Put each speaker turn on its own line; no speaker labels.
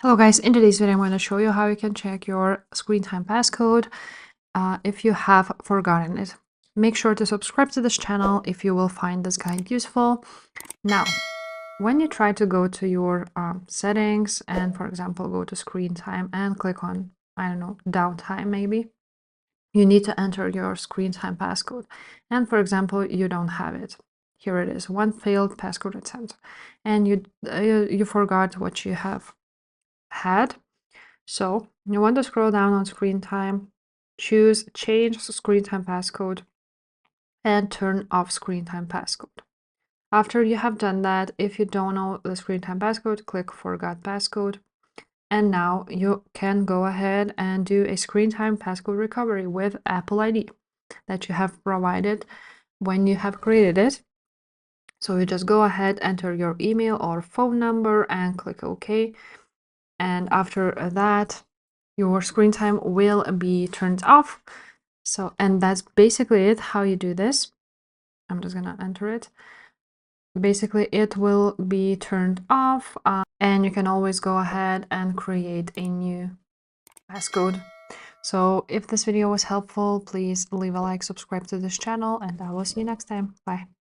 Hello guys, in today's video I'm going to show you how you can check your screen time passcode if you have forgotten it. Make sure to subscribe to this channel if you will find this guide useful. Now, when you try to go to your settings and for example go to screen time and click on, I don't know, downtime maybe, you need to enter your screen time passcode. And for example, you don't have it. Here it is, one failed passcode attempt. And you forgot what you have had. So you want to scroll down on screen time, choose change screen time passcode, and turn off screen time passcode. After you have done that, if you don't know the screen time passcode, click forgot passcode. And now you can go ahead and do a screen time passcode recovery with Apple ID that you have provided when you have created it. So you just go ahead, enter your email or phone number and click OK. And after that, your screen time will be turned off. So, and that's basically it, how you do this. I'm just gonna enter it. Basically, it will be turned off and you can always go ahead and create a new passcode. So if this video was helpful, please leave a like, subscribe to this channel, and I will see you next time. Bye.